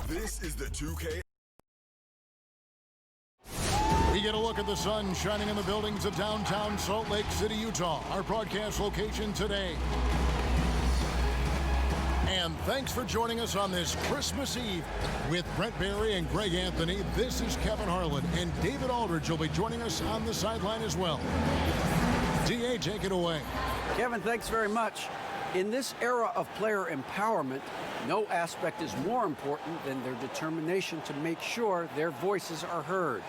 This is the 2K. We get a look at the sun shining in the buildings of downtown Salt Lake City, Utah. Our broadcast location today. And thanks for joining us on this Christmas Eve. With Brent Barry and Greg Anthony, this is Kevin Harlan. And David Aldridge will be joining us on the sideline as well. DA, take it away. Kevin, thanks very much. In this era of player empowerment, no aspect is more important than their determination to make sure their voices are heard.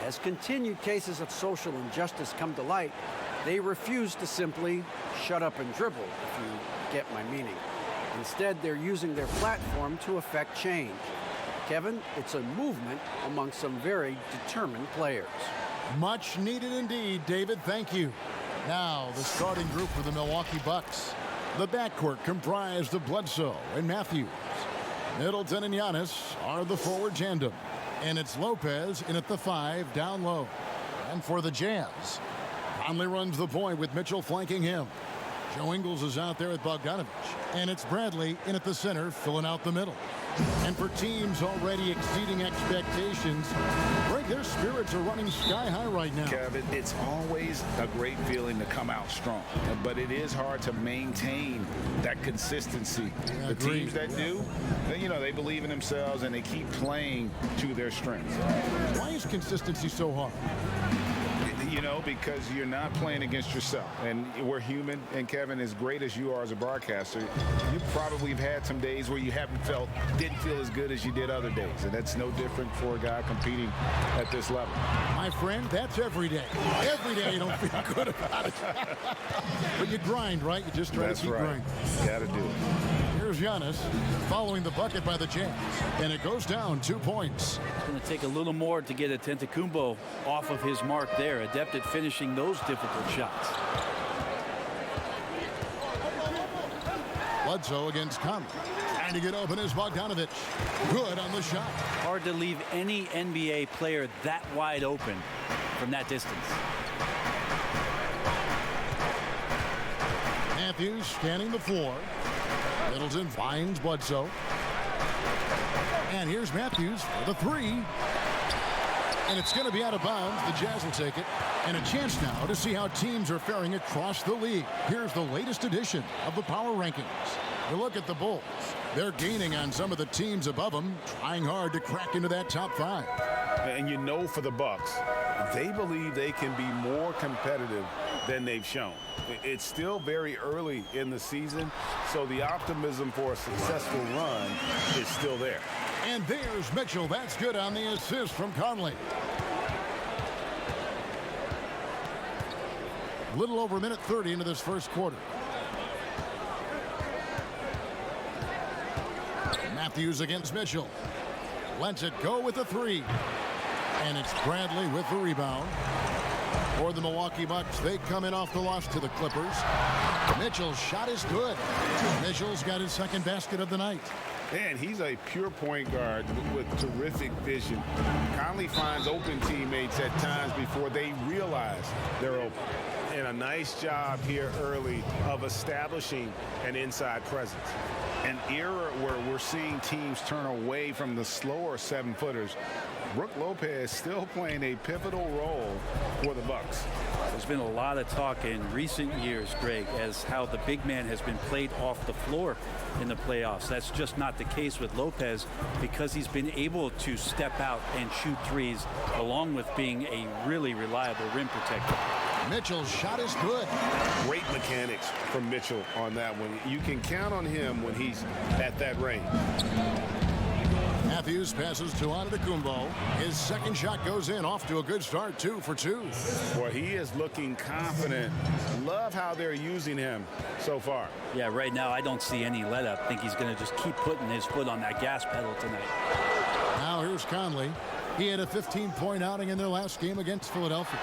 As continued cases of social injustice come to light, they refuse to simply shut up and dribble, if you get my meaning. Instead, they're using their platform to affect change. Kevin, it's a movement among some very determined players. Much needed indeed, David. Thank you. Now, the starting group for the Milwaukee Bucks. The backcourt comprised of Bledsoe and Matthews. Middleton and Giannis are the forward tandem. And it's Lopez in at the 5 down low. And for the Jazz, Conley runs the point with Mitchell flanking him. Joe Ingles is out there at Bogdanovich. And it's Bradley in at the center, filling out the middle. And for teams already exceeding expectations, Greg, their spirits are running sky high right now. Kevin, it's always a great feeling to come out strong, but it is hard to maintain that consistency. The teams that do, you know, they believe in themselves and they keep playing to their strengths. Why is consistency so hard? You know, because you're not playing against yourself. And we're human. And Kevin, as great as you are as a broadcaster, you probably have had some days where you didn't feel as good as you did other days. And that's no different for a guy competing at this level. My friend, that's every day. Every day you don't feel good about it. But you grind, right? You just try to keep grinding. Got to do it. Here's Giannis following the bucket by the Jazz. And it goes down 2 points. It's going to take a little more to get Antetokounmpo off of his mark there. Adept at finishing those difficult shots. Bledsoe against Conley. Trying to get open is Bogdanovich. Good on the shot. Hard to leave any NBA player that wide open from that distance. Matthews scanning the floor. Middleton finds Bledsoe. And here's Matthews for the 3. And it's going to be out of bounds. The Jazz will take it. And a chance now to see how teams are faring across the league. Here's the latest edition of the Power Rankings. You look at the Bulls. They're gaining on some of the teams above them, trying hard to crack into that top 5. And you know, for the Bucks, they believe they can be more competitive than they've shown. It's still very early in the season, so the optimism for a successful run is still there. And there's Mitchell. That's good on the assist from Conley. A little over a minute 30 into this first quarter. Matthews against Mitchell. Lets it go with the 3. And it's Bradley with the rebound. For the Milwaukee Bucks, they come in off the loss to the Clippers. Mitchell's shot is good. Mitchell's got his second basket of the night. And he's a pure point guard with terrific vision. Conley finds open teammates at times before they realize they're open. And a nice job here early of establishing an inside presence. An era where we're seeing teams turn away from the slower 7-footers. Brook Lopez still playing a pivotal role for the Bucks. There's been a lot of talk in recent years, Greg, as how the big man has been played off the floor in the playoffs. That's just not the case with Lopez because he's been able to step out and shoot threes along with being a really reliable rim protector. Mitchell's shot is good. Great mechanics from Mitchell on that one. You can count on him when he's at that range. Matthews passes to Antetokounmpo. His second shot goes in, off to a good start, 2 for 2. Boy, he is looking confident. Love how they're using him so far. Yeah, right now I don't see any let up. I think he's going to just keep putting his foot on that gas pedal tonight. Now here's Conley. He had a 15-point outing in their last game against Philadelphia.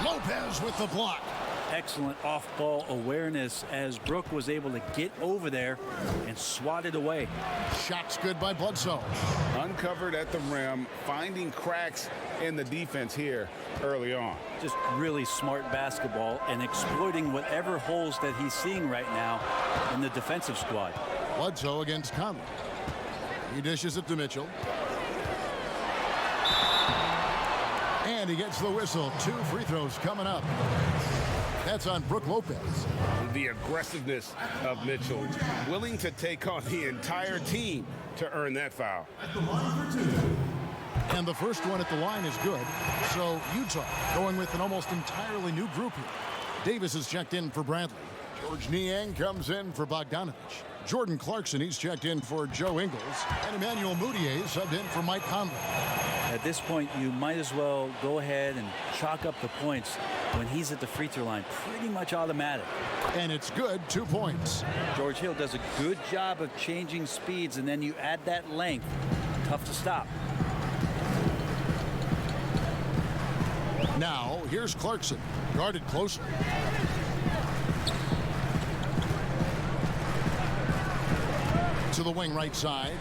Lopez with the block. Excellent off-ball awareness as Brook was able to get over there and swat it away. Shots good by Bledsoe. Uncovered at the rim, finding cracks in the defense here early on. Just really smart basketball and exploiting whatever holes that he's seeing right now in the defensive squad. Bledsoe against Conley. He dishes it to Mitchell. And he gets the whistle. 2 free throws coming up. That's on Brook Lopez. The aggressiveness of Mitchell, willing to take on the entire team to earn that foul. And the first one at the line is good. So Utah going with an almost entirely new group here. Davis is checked in for Bradley. George Niang comes in for Bogdanovich. Jordan Clarkson, he's checked in for Joe Ingles. And Emmanuel Mudiay subbed in for Mike Conley. At this point, you might as well go ahead and chalk up the points when he's at the free throw line. Pretty much automatic. And it's good, 2 points. George Hill does a good job of changing speeds, and then you add that length. Tough to stop. Now, here's Clarkson, guarded closer. To the wing right side.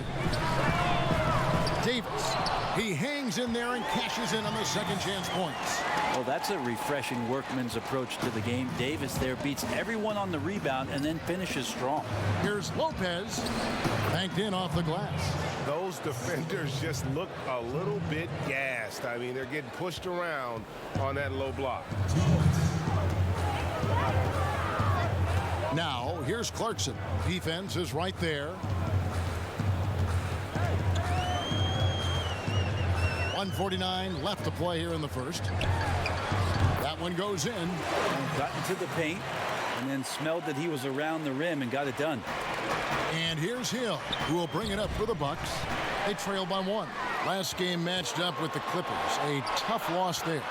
Davis. He hangs in there and cashes in on the second chance points. Well, that's a refreshing workman's approach to the game. Davis there beats everyone on the rebound and then finishes strong. Here's Lopez. Banked in off the glass. Those defenders just look a little bit gassed. I mean, they're getting pushed around on that low block. Now, here's Clarkson. Defense is right there. 1:49 left to play here in the first. That one goes in. Got into the paint and then smelled that he was around the rim and got it done. And here's Hill, who will bring it up for the Bucks. They trail by 1. Last game matched up with the Clippers. A tough loss there.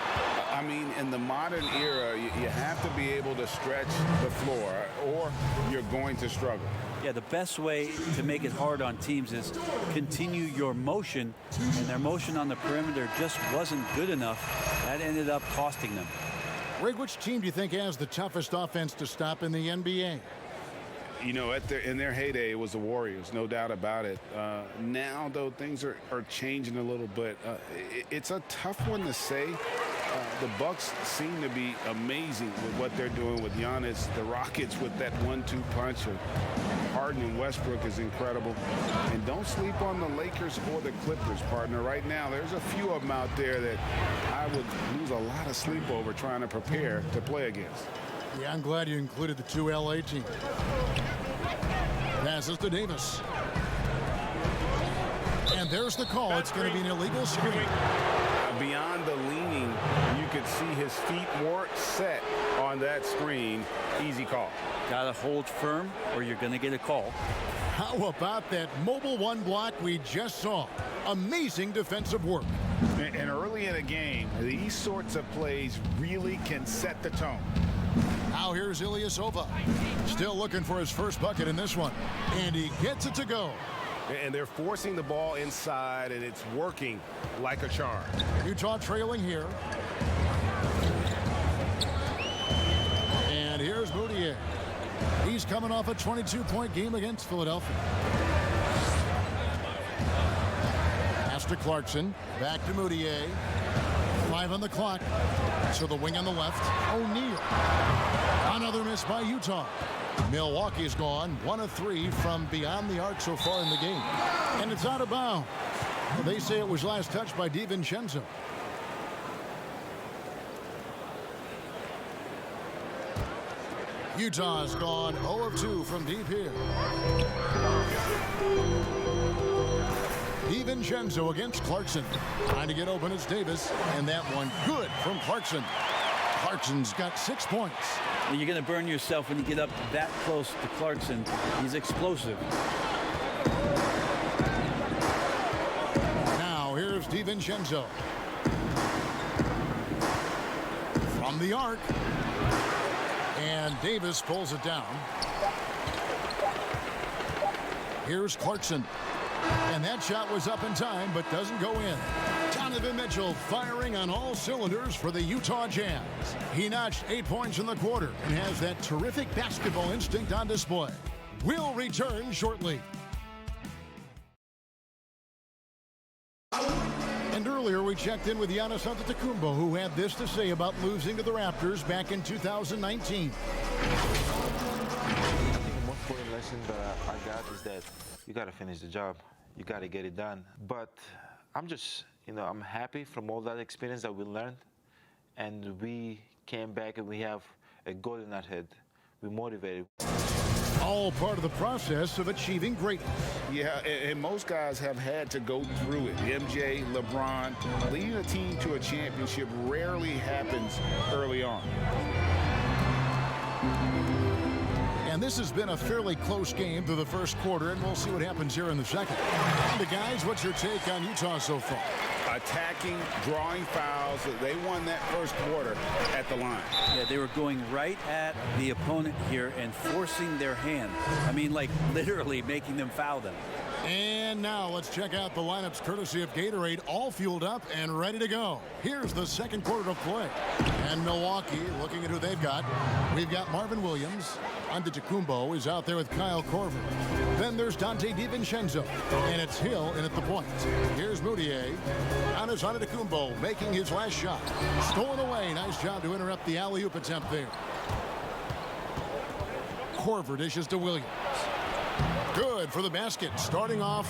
I mean, in the modern era, you have to be able to stretch the floor or you're going to struggle. Yeah, the best way to make it hard on teams is continue your motion, and their motion on the perimeter just wasn't good enough. That ended up costing them. Rig, which team do you think has the toughest offense to stop in the NBA? You know, in their heyday, it was the Warriors, no doubt about it. Now, though, things are changing a little bit. It's a tough one to say. The Bucks seem to be amazing with what they're doing with Giannis. The Rockets with that 1-2 punch of Harden and Westbrook is incredible. And don't sleep on the Lakers or the Clippers, partner. Right now, there's a few of them out there that I would lose a lot of sleep over trying to prepare to play against. Yeah, I'm glad you included the 2 LA teams. Passes to Davis. And there's the call. It's going to be an illegal screen. Beyond the leaning, you could see his feet weren't set on that screen. Easy call. Got to hold firm or you're going to get a call. How about that mobile 1 block we just saw? Amazing defensive work. And early in a game, these sorts of plays really can set the tone. Now here's Ilyasova. Still looking for his first bucket in this one. And he gets it to go. And they're forcing the ball inside, and it's working like a charm. Utah trailing here. And here's Mudiay. He's coming off a 22-point game against Philadelphia. Pass to Clarkson. Back to Mudiay. 5 on the clock. So the wing on the left. O'Neal. Another miss by Utah. Milwaukee's gone 1 of 3 from beyond the arc so far in the game. And it's out of bounds. They say it was last touched by DiVincenzo. Utah's gone 0 of 2 from deep here. DiVincenzo against Clarkson. Trying to get open is Davis. And that one good from Clarkson. Clarkson's got 6 points. You're going to burn yourself when you get up that close to Clarkson. He's explosive. Now here's DiVincenzo. From the arc. And Davis pulls it down. Here's Clarkson. And that shot was up in time, but doesn't go in. Donovan Mitchell firing on all cylinders for the Utah Jazz. He notched 8 points in the quarter and has that terrific basketball instinct on display. We'll return shortly. And earlier we checked in with Giannis Antetokounmpo, who had this to say about losing to the Raptors back in 2019. The most important lesson that I got is that you got to finish the job. you got to get it done. But I'm just, I'm happy from all that experience that we learned. And we came back and we have a goal in our head. We're motivated. All part of the process of achieving greatness. Yeah, and most guys have had to go through it. MJ, LeBron, leading a team to a championship rarely happens early on. And this has been a fairly close game through the first quarter, and we'll see what happens here in the second. And guys, what's your take on Utah so far? Attacking, drawing fouls. They won that first quarter at the line. Yeah, they were going right at the opponent here and forcing their hand. I mean, like literally making them foul them. And now let's check out the lineups courtesy of Gatorade, all fueled up and ready to go. Here's the second quarter of play. And Milwaukee, looking at who they've got. We've got Marvin Williams. Antetokounmpo is out there with Kyle Korver. Then there's Dante DiVincenzo. And it's Hill in at the point. Here's Moutier. Giannis Antetokounmpo making his last shot. Stolen away. Nice job to interrupt the alley-oop attempt there. Korver dishes to Williams. Good for the basket. Starting off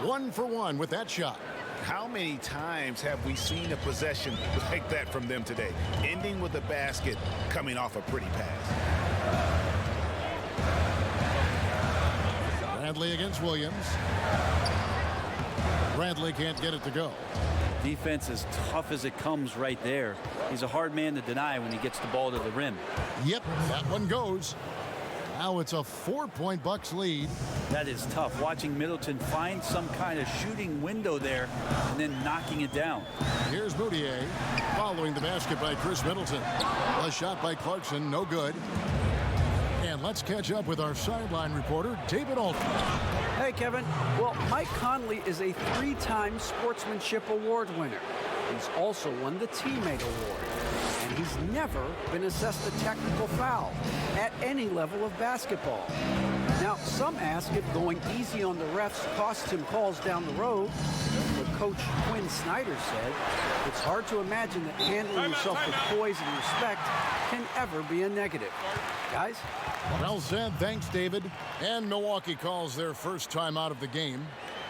1 for 1 with that shot. How many times have we seen a possession like that from them today? Ending with a basket, coming off a pretty pass. Bradley against Williams. Bradley can't get it to go. Defense as tough as it comes right there. He's a hard man to deny when he gets the ball to the rim. Yep, that one goes. Now it's a 4-point Bucks lead. That is tough. Watching Middleton find some kind of shooting window there and then knocking it down. Here's Moutier following the basket by Chris Middleton. A shot by Clarkson, no good. And let's catch up with our sideline reporter, David Alton. Hey, Kevin. Well, Mike Conley is a 3-time Sportsmanship Award winner. He's also won the Teammate Award. And he's never been assessed a technical foul at any level of basketball. Now, some ask if going easy on the refs costs him calls down the road. But Coach Quinn Snyder said it's hard to imagine that handling yourself with poise and respect can ever be a negative. Guys? Well said. Thanks, David. And Milwaukee calls their first time out of the game.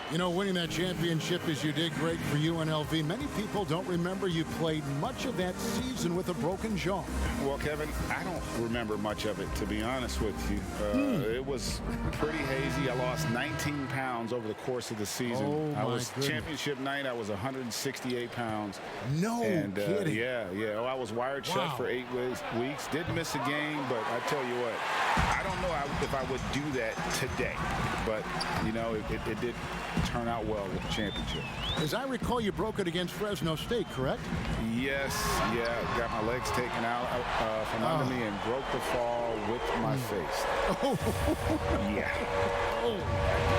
You know, winning that championship as you did, great for UNLV. Many people don't remember you played much of that season with a broken jaw. Well, Kevin, I don't remember much of it, to be honest with you. It was pretty hazy. I lost 19 pounds over the course of the season. Oh, I was goodness. Championship night, I was 168 pounds. No kidding. Yeah. Oh, I was wired shut for 8 weeks. Did miss a game, but I tell you what, I don't know if I would do that today. But, you know, it did turn out well with the championship. As I recall, you broke it against Fresno State, correct? Yes, got my legs taken out from under me and broke the fall with my face. Yeah.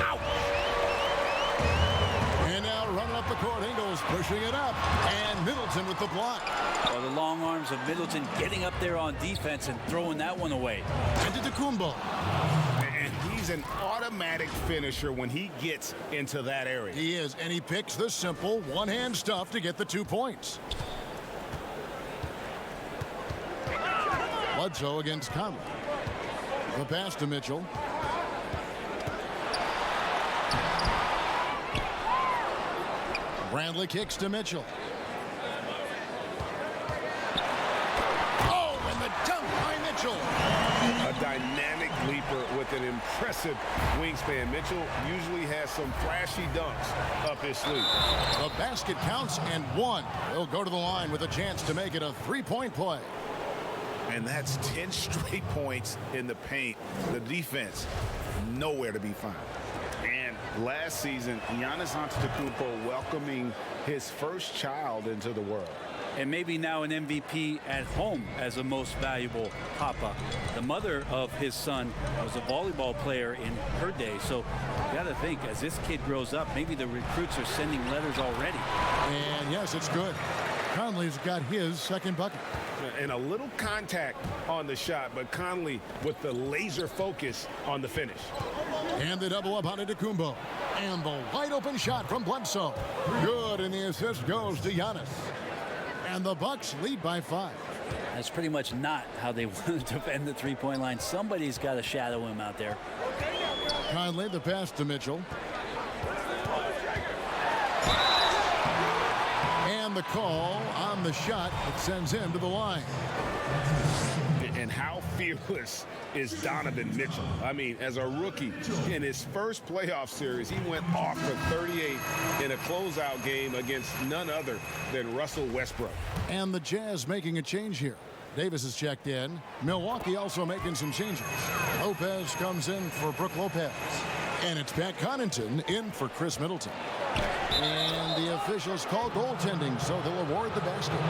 Ouch! And now running up the court, Ingles pushing it up, and Middleton with the block. Well, the long arms of Middleton getting up there on defense and throwing that one away. Antetokounmpo. And he's an automatic finisher when he gets into that area. He is, and he picks the simple one-hand stuff to get the 2 points. Bledsoe against Conley. The pass to Mitchell. Bradley kicks to Mitchell. Oh, and the dunk by Mitchell. A dynamic leaper with an impressive wingspan. Mitchell usually has some flashy dunks up his sleeve. The basket counts and one. He'll go to the line with a chance to make it a 3-point play. And that's 10 straight points in the paint. The defense, nowhere to be found. And last season, Giannis Antetokounmpo welcoming his first child into the world. And maybe now an MVP at home as a most valuable papa. The mother of his son was a volleyball player in her day. So you got to think, as this kid grows up, maybe the recruits are sending letters already. And yes, it's good. Conley's got his second bucket. And a little contact on the shot, but Conley with the laser focus on the finish. And the double up on Antetokounmpo. And the wide open shot from Bledsoe. Good, and the assist goes to Giannis. And the Bucks lead by 5. That's pretty much not how they want to defend the three-point line. Somebody's got to shadow him out there. Conley, the pass to Mitchell. the call on the shot that sends him to the line. And how fearless is Donovan Mitchell? I mean, as a rookie, in his first playoff series, he went off for 38 in a closeout game against none other than Russell Westbrook. And the Jazz making a change here. Davis is checked in. Milwaukee also making some changes. Lopez comes in for Brook Lopez. And it's Pat Connaughton in for Chris Middleton. And the officials call goaltending, so they'll award the basket.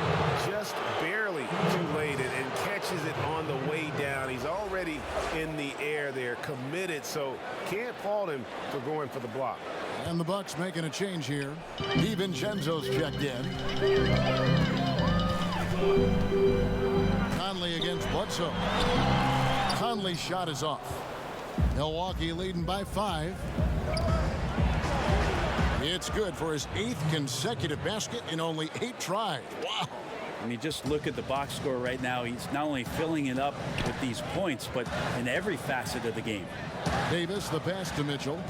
Just barely too late and catches it on the way down. He's already in the air there, committed, so can't fault him for going for the block. And the Bucks making a change here. DiVincenzo's checked in. Conley against Bledsoe. Conley's shot is off. Milwaukee leading by 5. It's good for his 8th consecutive basket in only 8 tries. Wow. I mean, just look at the box score right now. He's not only filling it up with these points, but in every facet of the game. Davis, the pass to Mitchell.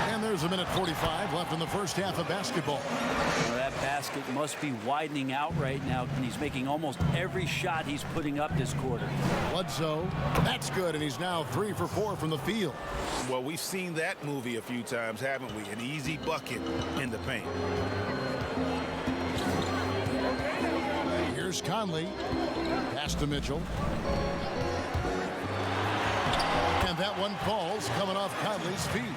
And there's a minute 45 left in the first half of basketball. Well, that basket must be widening out right now, and he's making almost every shot he's putting up this quarter. Bledsoe, that's good, and he's now 3 for 4 from the field. Well, we've seen that movie a few times, haven't we? An easy bucket in the paint. Here's Conley. Pass to Mitchell. And that one falls, coming off Conley's feet.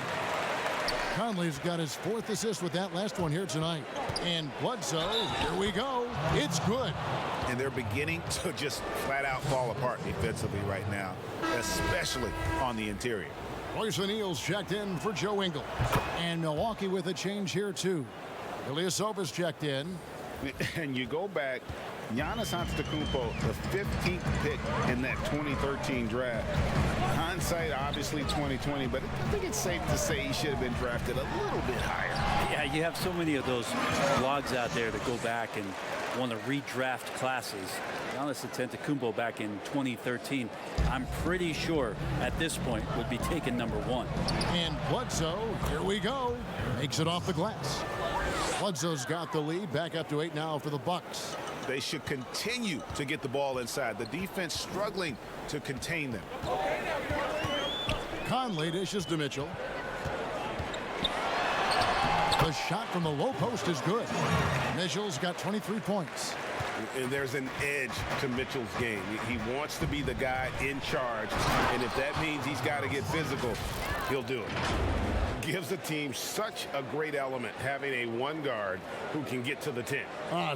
Conley's got his 4th assist with that last one here tonight. And Bledsoe, here we go. It's good. And they're beginning to just flat out fall apart defensively right now, especially on the interior. Royce O'Neal's checked in for Joe Ingles. And Milwaukee with a change here too. Ilyasova's checked in. And you go back, Giannis Antetokounmpo, the 15th pick in that 2013 draft. Hindsight, obviously 2020, but I think it's safe to say he should have been drafted a little bit higher. Yeah, you have so many of those blogs out there that go back and want to redraft classes. Giannis Antetokounmpo back in 2013, I'm pretty sure at this point would be taken number 1. And Bledsoe, here we go, makes it off the glass. Bledsoe's got the lead, back up to 8 now for the Bucks. They should continue to get the ball inside. The defense struggling to contain them. Conley dishes to Mitchell. The shot from the low post is good. Mitchell's got 23 points. And there's an edge to Mitchell's game. He wants to be the guy in charge. And if that means he's got to get physical, he'll do it. Gives the team such a great element having a 1 guard who can get to the 10.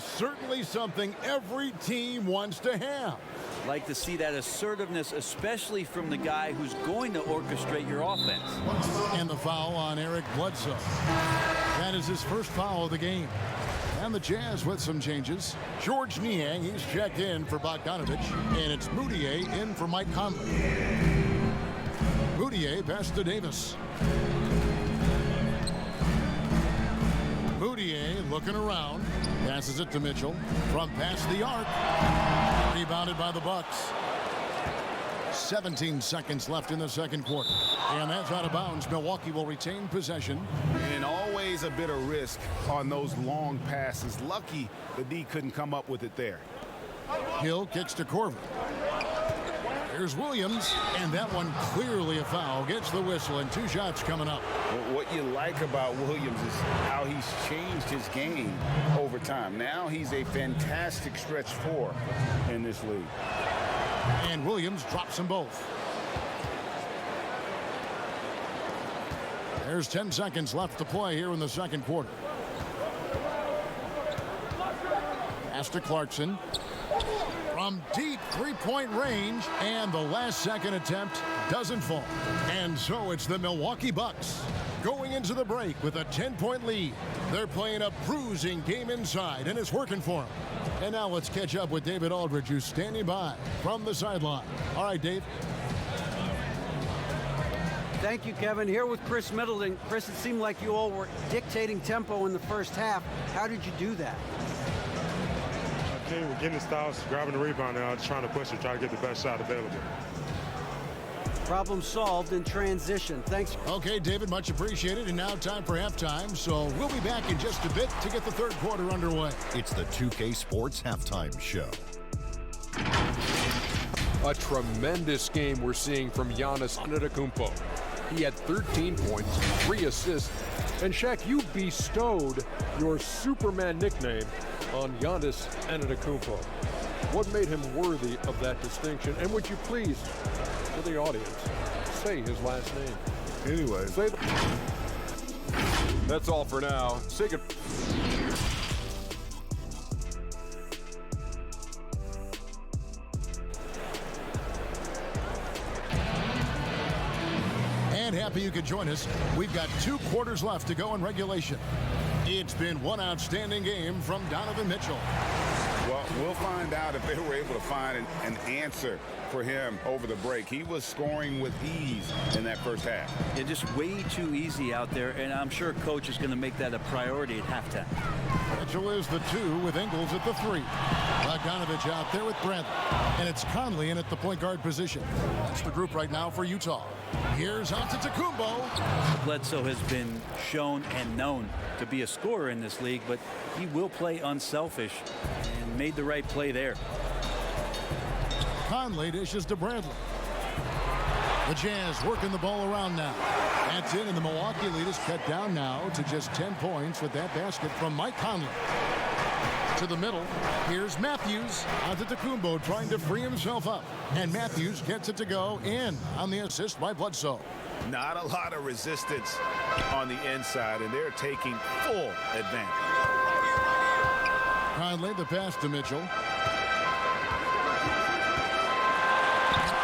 Certainly something every team wants to have. Like to see that assertiveness, especially from the guy who's going to orchestrate your offense. And the foul on Eric Bledsoe. That is his first foul of the game. And the Jazz with some changes. George Niang, he's checked in for Bogdanovich. And it's Moutier in for Mike Conley. Moutier pass to Davis. Moutier looking around. Passes it to Mitchell. From past the arc. Rebounded by the Bucks. 17 seconds left in the second quarter. And that's out of bounds. Milwaukee will retain possession. And always a bit of risk on those long passes. Lucky the D couldn't come up with it there. Hill kicks to Korver. Here's Williams, and that one clearly a foul. Gets the whistle, and 2 shots coming up. What you like about Williams is how he's changed his game over time. Now he's a fantastic stretch 4 in this league. And Williams drops them both. There's 10 seconds left to play here in the second quarter. Pass to Clarkson. From deep 3-point range, and the last second attempt doesn't fall. And so it's the Milwaukee Bucks going into the break with a 10-point lead. They're playing a bruising game inside, and it's working for them. And now let's catch up with David Aldridge, who's standing by from the sideline. All right, Dave. Thank you, Kevin. Here with Chris Middleton. Chris, it seemed like you all were dictating tempo in the first half. How did you do that? We're getting the stops, grabbing the rebound now, just trying to push it, try to get the best shot available. Problem solved in transition. Thanks. Okay, David, much appreciated. And now time for halftime. So we'll be back in just a bit to get the third quarter underway. It's the 2K Sports Halftime Show. A tremendous game we're seeing from Giannis Antetokounmpo. He had 13 points, 3 assists, and Shaq, you bestowed your Superman nickname on Giannis Antetokounmpo. What made him worthy of that distinction? And would you please, for the audience, say his last name? Anyway. That's all for now. Say good. And happy you could join us. We've got 2 quarters left to go in regulation. It's been one outstanding game from Donovan Mitchell. Well, we'll find out if they were able to find an answer for him over the break. He was scoring with ease in that first half. Yeah, just way too easy out there, and I'm sure coach is going to make that a priority at halftime. Mitchell is the 2 with Ingles at the 3. Bogdanovich out there with Bradley. And it's Conley in at the point guard position. That's the group right now for Utah. Here's Antetokounmpo. Bledsoe has been shown and known to be a scorer in this league, but he will play unselfish and made the right play there. Conley dishes to Bradley. The Jazz working the ball around now. That's in, and the Milwaukee lead is cut down now to just 10 points with that basket from Mike Conley. To the middle, here's Matthews. Antetokounmpo trying to free himself up. And Matthews gets it to go in on the assist by Bledsoe. Not a lot of resistance on the inside, and they're taking full advantage. Conley, the pass to Mitchell.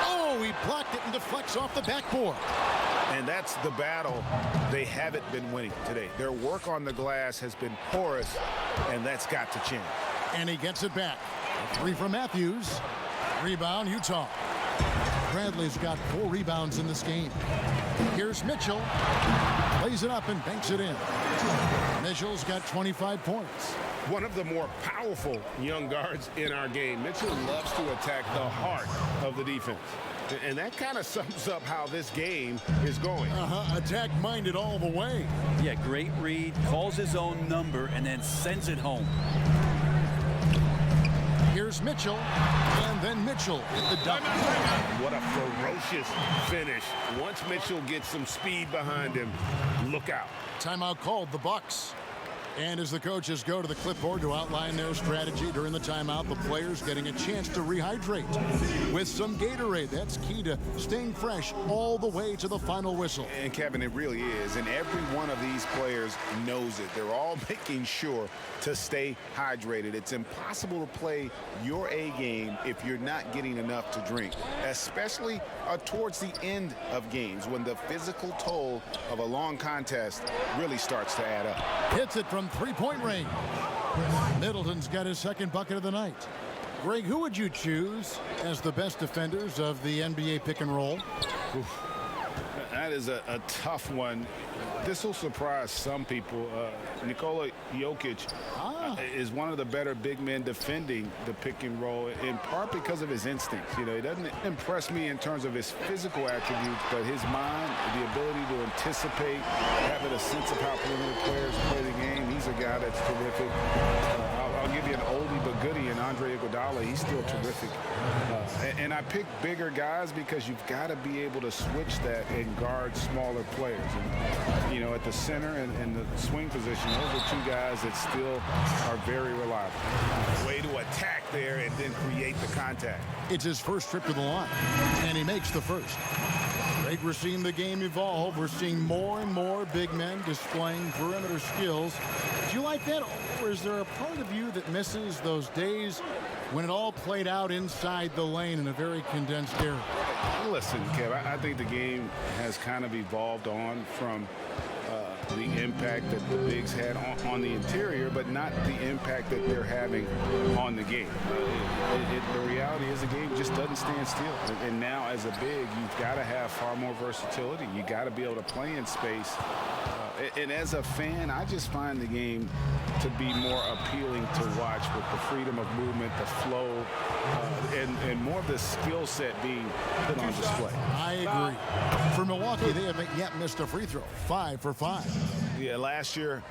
Oh, he blocked it and deflects off the backboard. And that's the battle they haven't been winning today. Their work on the glass has been porous, and that's got to change. And he gets it back. A 3 from Matthews. Rebound, Utah. Bradley's got 4 rebounds in this game. Here's Mitchell. Lays it up and banks it in. Mitchell's got 25 points. One of the more powerful young guards in our game. Mitchell loves to attack the heart of the defense. And that kind of sums up how this game is going. Attack-minded all the way. Yeah, great read, calls his own number, and then sends it home. Here's Mitchell, and then Mitchell with the dunk. What a ferocious finish. Once Mitchell gets some speed behind him, look out. Timeout called, the Bucks. And as the coaches go to the clipboard to outline their strategy during the timeout, the players getting a chance to rehydrate with some Gatorade. That's key to staying fresh all the way to the final whistle. And Kevin, it really is. And every one of these players knows it. They're all making sure to stay hydrated. It's impossible to play your A game if you're not getting enough to drink, especially towards the end of games when the physical toll of a long contest really starts to add up. Hits it from three-point range. Middleton's got his second bucket of the night. Greg, who would you choose as the best defenders of the NBA pick and roll? Oof. That is a tough one. This will surprise some people. Nikola Jokic is one of the better big men defending the pick and roll, in part because of his instincts. You know, he doesn't impress me in terms of his physical attributes, but his mind, the ability to anticipate, having a sense of how perimeter players play the game. He's a guy that's terrific. I'll give you an oldie but goodie in Andre Iguodala. He's still terrific. And I pick bigger guys because you've got to be able to switch that and guard smaller players. And, you know, at the center and the swing position, those are two guys that still are very reliable. Way to attack there and then create the contact. It's his first trip to the line, and he makes the first. Greg, we're seeing the game evolve. We're seeing more and more big men displaying perimeter skills. Do you like that, or is there a part of you that misses those days when it all played out inside the lane in a very condensed area? Listen, Kev, I think the game has kind of evolved on from the impact that the bigs had on the interior, but not the impact that they're having on the game. The reality is the game just doesn't stand still. And now as a big, you've got to have far more versatility. You got to be able to play in space And as a fan, I just find the game to be more appealing to watch with the freedom of movement, the flow, and more of the skill set being put on display. I agree. For Milwaukee, they haven't yet missed a free throw. 5 for 5. Yeah, last year,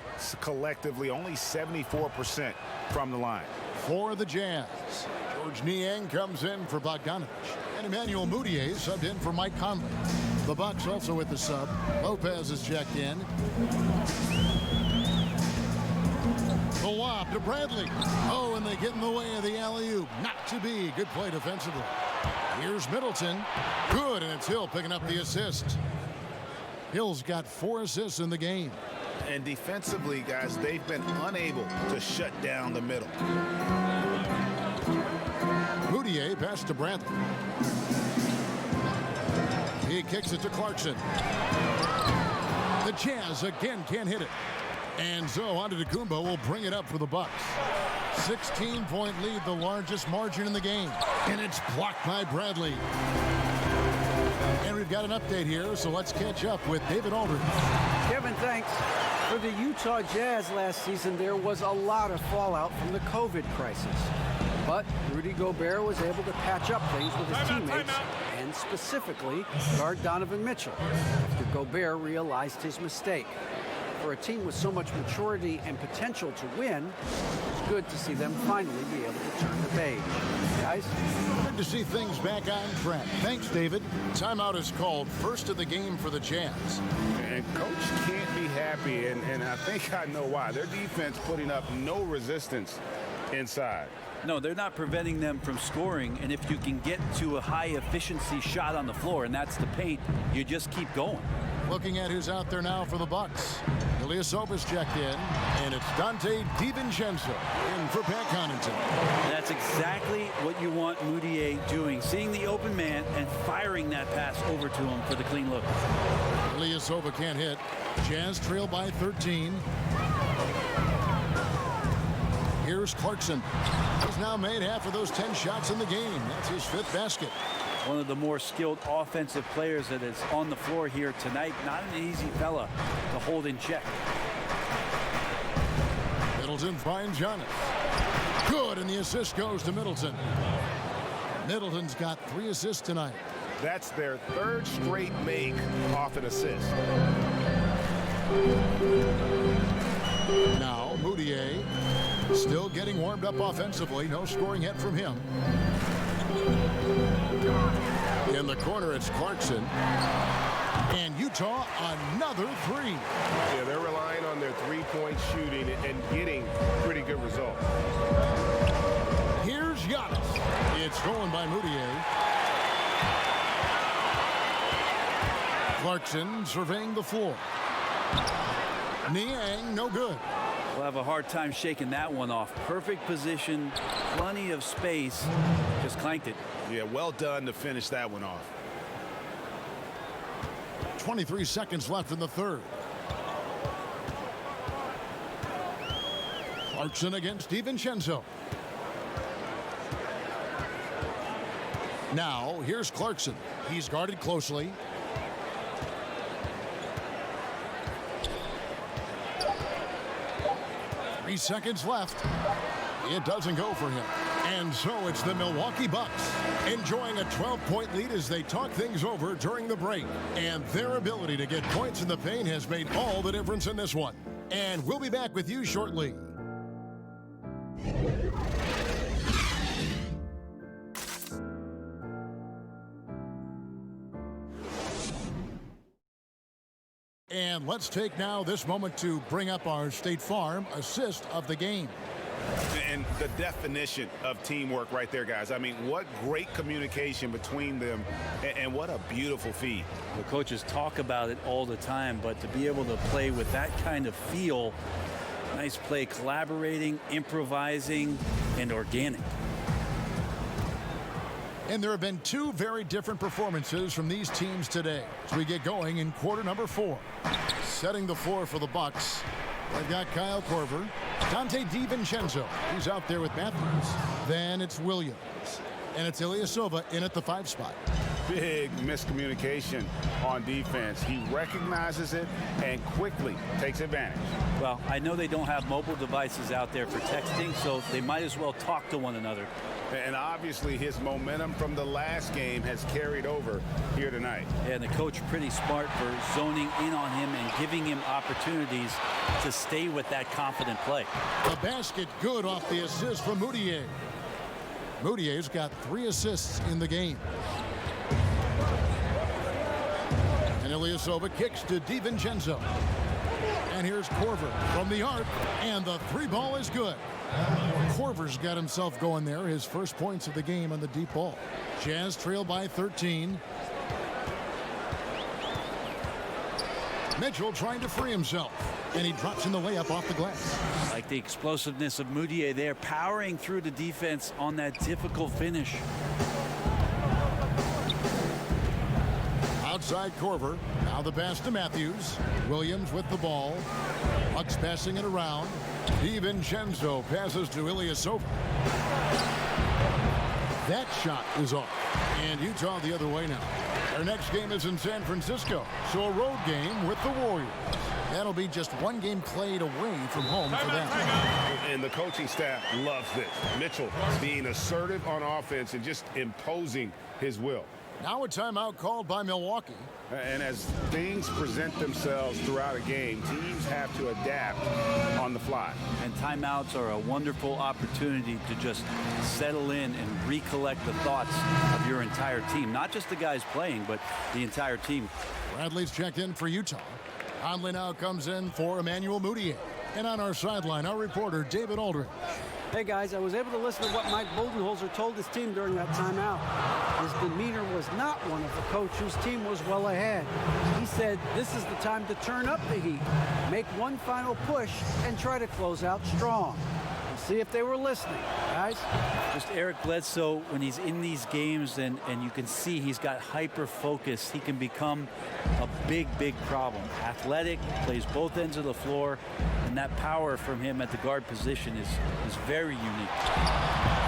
collectively, only 74% from the line. For the Jazz, George Niang comes in for Bogdanovich. And Emmanuel Mudiay subbed in for Mike Conley. The Bucks also with the sub. Lopez is checked in. The lob to Bradley. Oh, and they get in the way of the alley-oop. Not to be. Good play defensively. Here's Middleton. Good, and it's Hill picking up the assist. Hill's got 4 assists in the game. And defensively, guys, they've been unable to shut down the middle. Mudiay pass to Bradley. He kicks it to Clarkson. The Jazz again can't hit it. And so Antetokounmpo will bring it up for the Bucks. 16-point lead, the largest margin in the game. And it's blocked by Bradley. And we've got an update here, so let's catch up with David Aldridge. Kevin, thanks. For the Utah Jazz last season, there was a lot of fallout from the COVID crisis. But Rudy Gobert was able to patch up things with his teammates and specifically guard Donovan Mitchell after Gobert realized his mistake. For a team with so much maturity and potential to win, it's good to see them finally be able to turn the page. Guys? Good to see things back on track. Thanks, David. Timeout is called. First of the game for the Jazz. And Coach can't be happy, and I think I know why. Their defense putting up no resistance inside. No, they're not preventing them from scoring, and if you can get to a high-efficiency shot on the floor, and that's the paint, you just keep going. Looking at who's out there now for the Bucks. Ilyasova's checked in, and it's Dante DiVincenzo in for Pat Connaughton. That's exactly what you want Mudiay doing, seeing the open man and firing that pass over to him for the clean look. Ilyasova can't hit. Jazz trail by 13. Here's Clarkson. He's now made half of those 10 shots in the game. That's his 5th basket. One of the more skilled offensive players that is on the floor here tonight. Not an easy fella to hold in check. Middleton finds Giannis. Good, and the assist goes to Middleton. Middleton's got 3 assists tonight. That's their 3rd straight make off an assist. Now Mudiay still getting warmed up offensively. No scoring yet from him. In the corner, it's Clarkson. And Utah, another 3. Yeah, they're relying on their 3-point shooting and getting pretty good results. Here's Giannis. It's stolen by Mudiay. Clarkson surveying the floor. Niang, no good. We'll have a hard time shaking that one off. Perfect position, plenty of space, just clanked it. Yeah, well done to finish that one off. 23 seconds left in the 3rd. Clarkson against DiVincenzo. Now, here's Clarkson. He's guarded closely. Three seconds left. It doesn't go for him. And so it's the Milwaukee Bucks enjoying a 12-point lead as they talk things over during the break. And their ability to get points in the paint has made all the difference in this one. And we'll be back with you shortly. And let's take now this moment to bring up our State Farm assist of the game. And the definition of teamwork right there, guys. I mean, what great communication between them, and what a beautiful feed. The coaches talk about it all the time, but to be able to play with that kind of feel, nice play, collaborating, improvising, and organic. And there have been 2 very different performances from these teams today as we get going in quarter number 4. Setting the floor for the Bucks, they've got Kyle Korver, Dante DiVincenzo. He's out there with Matthews. Then it's Williams. And it's Ilyasova in at the 5 spot. big miscommunication on defense. He recognizes it and quickly takes advantage. Well, I know they don't have mobile devices out there for texting, so they might as well talk to one another. And obviously his momentum from the last game has carried over here tonight. And the coach pretty smart for zoning in on him and giving him opportunities to stay with that confident play. The basket good off the assist from Moutier. Moutier's got 3 assists in the game. And Ilyasova kicks to DiVincenzo. And here's Korver from the arc, and the 3-ball is good. Korver's got himself going there, his first points of the game on the deep ball. Jazz trail by 13. Mitchell trying to free himself, and he drops in the layup off the glass. Like the explosiveness of Moutier there, powering through the defense on that difficult finish. Outside Korver. Now the pass to Matthews. Williams with the ball. Bucks passing it around. DiVincenzo passes to Ilyasova. That shot is off. And Utah the other way now. Their next game is in San Francisco, so a road game with the Warriors. That'll be just one game played away from home for them. And the coaching staff loves this. Mitchell being assertive on offense and just imposing his will. Now a timeout called by Milwaukee. And as things present themselves throughout a game, teams have to adapt on the fly. And timeouts are a wonderful opportunity to just settle in and recollect the thoughts of your entire team. Not just the guys playing, but the entire team. Bradley's checked in for Utah. Conley now comes in for Emmanuel Moutier. And on our sideline, our reporter, David Aldridge. Hey guys, I was able to listen to what Mike Budenholzer told his team during that timeout. His demeanor was not one of a coach whose team was well ahead. He said this is the time to turn up the heat, make one final push, and try to close out strong. And see if they were listening, guys. Just Eric Bledsoe, when he's in these games and you can see he's got hyper focus, he can become a big problem. Athletic, plays both ends of the floor, and that power from him at the guard position is very unique.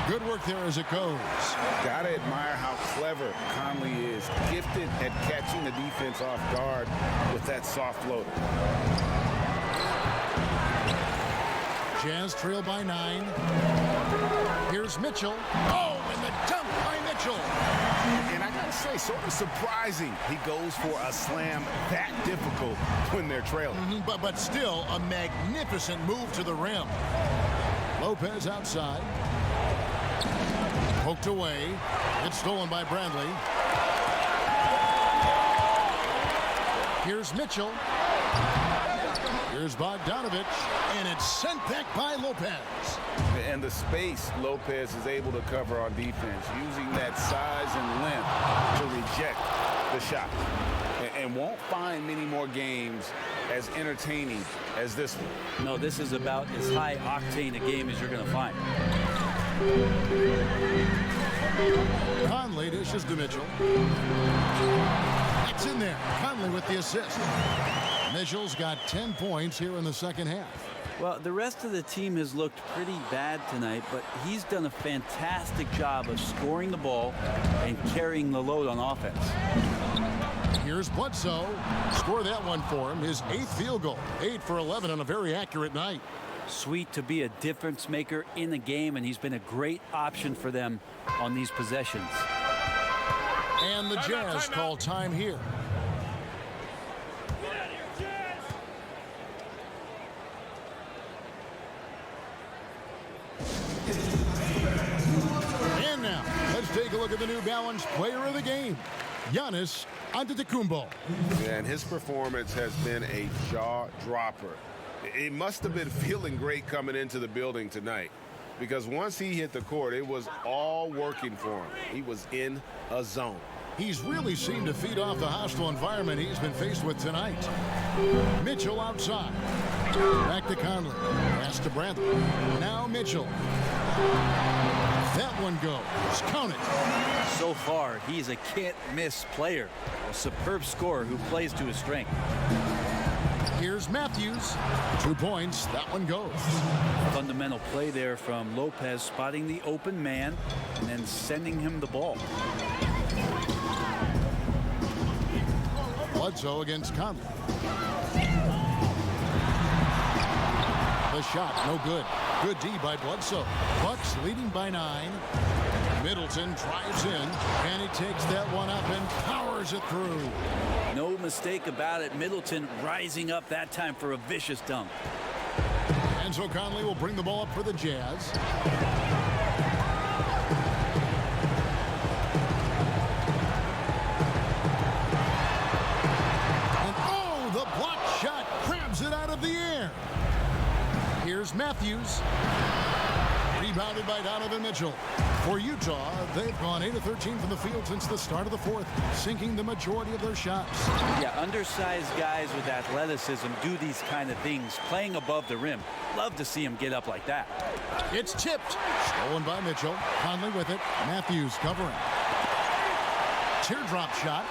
Good work there as it goes. Gotta admire how clever Conley is, gifted at catching the defense off guard with that soft floater. Jazz trail by 9. Here's Mitchell. Oh, and the dunk by Mitchell. And I gotta say, sort of surprising he goes for a slam that difficult when they're trailing. But still a magnificent move to the rim. Lopez outside. Poked away. It's stolen by Bradley. Here's Mitchell. Here's Bogdanovich, and it's sent back by Lopez. And the space Lopez is able to cover on defense, using that size and length to reject the shot. And won't find many more games as entertaining as this one. No, this is about as high octane a game as you're going to find. Conley dishes to Mitchell. It's in there. Conley with the assist. Mitchell's got 10 points here in the second half. Well, the rest of the team has looked pretty bad tonight, but he's done a fantastic job of scoring the ball and carrying the load on offense. Here's Bledsoe. Score that one for him. His 8th field goal. 8 for 11 on a very accurate night. Sweet to be a difference maker in the game, and he's been a great option for them on these possessions. And the Jazz call time here. And now, let's take a look at the New Balance player of the game, Giannis Antetokounmpo. And his performance has been a jaw-dropper. He must have been feeling great coming into the building tonight, because once he hit the court, it was all working for him. He was in a zone. He's really seemed to feed off the hostile environment he's been faced with tonight. Mitchell outside. Back to Conley. Pass to Bradley. Now Mitchell. That one goes. Count it. So far, he's a can't-miss player, a superb scorer who plays to his strength. Here's Matthews. 2 points. That one goes. Fundamental play there from Lopez, spotting the open man and then sending him the ball. Bledsoe against Conley. The shot, no good. Good D by Bledsoe. Bucks leading by 9. Middleton drives in, and he takes that one up and powers it through. No mistake about it. Middleton rising up that time for a vicious dunk. And so Conley will bring the ball up for the Jazz. And oh, the block shot grabs it out of the air. Here's Matthews. Rebounded by Donovan Mitchell. For Utah, they've gone 8 of 13 from the field since the start of the fourth, sinking the majority of their shots. Yeah, undersized guys with athleticism do these kind of things, playing above the rim. Love to see him get up like that. It's tipped. Stolen by Mitchell. Conley with it. Matthews covering. Teardrop shot.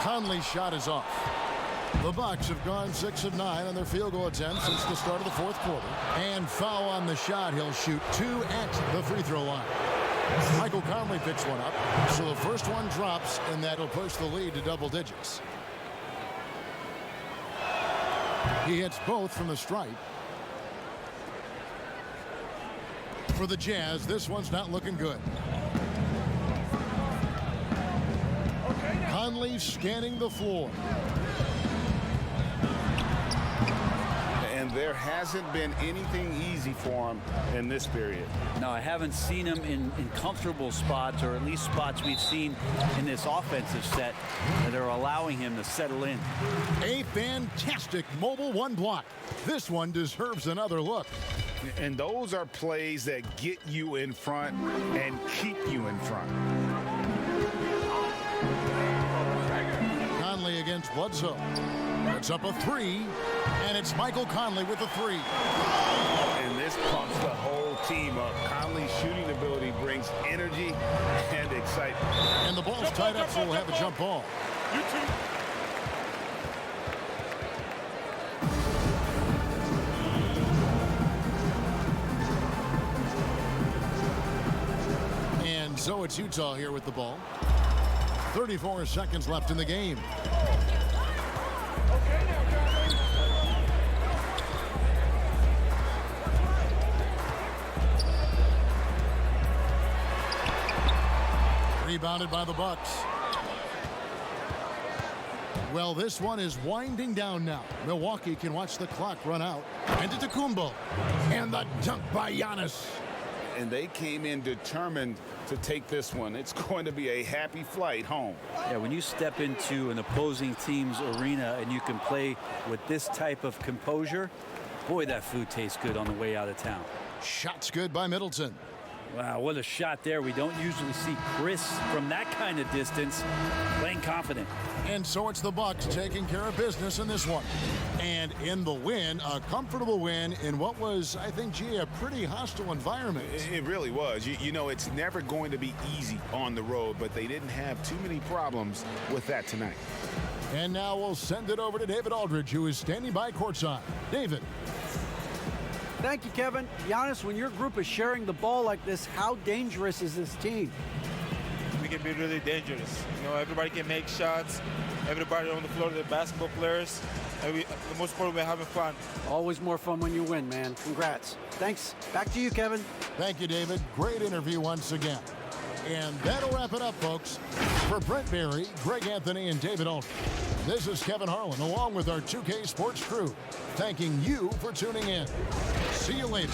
Conley's shot is off. The Bucks have gone 6 of 9 on their field goal attempts since the start of the fourth quarter. And foul on the shot. He'll shoot 2 at the free throw line. Michael Conley picks one up, so the first one drops, and that'll push the lead to double digits. He hits both from the stripe. For the Jazz, this one's not looking good. Conley scanning the floor. And there hasn't been anything easy for him in this period. No, I haven't seen him in comfortable spots, or at least spots we've seen in this offensive set that are allowing him to settle in. A fantastic mobile one block. This one deserves another look. And those are plays that get you in front and keep you in front. Conley against Bledsoe. It's up a 3, and it's Michael Conley with a 3. And this pumps the whole team up. Conley's shooting ability brings energy and excitement. And the ball's tied up, so we'll have a jump ball. And so it's Utah here with the ball. 34 seconds left in the game. Rebounded by the Bucks. Well, this one is winding down now. Milwaukee can watch the clock run out. And to Tacumbo. And the dunk by Giannis. And they came in determined to take this one. It's going to be a happy flight home. Yeah, when you step into an opposing team's arena and you can play with this type of composure, boy, that food tastes good on the way out of town. Shots good by Middleton. Wow, what a shot there. We don't usually see Chris from that kind of distance playing confident. And so it's the Bucks taking care of business in this one. And in the win, a comfortable win in what was, I think, gee, a pretty hostile environment. It really was. You know, it's never going to be easy on the road, but they didn't have too many problems with that tonight. And now we'll send it over to David Aldridge, who is standing by courtside. David. Thank you, Kevin. Giannis, when your group is sharing the ball like this, how dangerous is this team? We can be really dangerous. You know, everybody can make shots. Everybody on the floor, they're basketball players. And the most important, we're having fun. Always more fun when you win, man. Congrats. Thanks. Back to you, Kevin. Thank you, David. Great interview once again. And that'll wrap it up, folks. For Brent Barry, Greg Anthony, and David Aldridge, this is Kevin Harlan, along with our 2K Sports crew, thanking you for tuning in. See you later.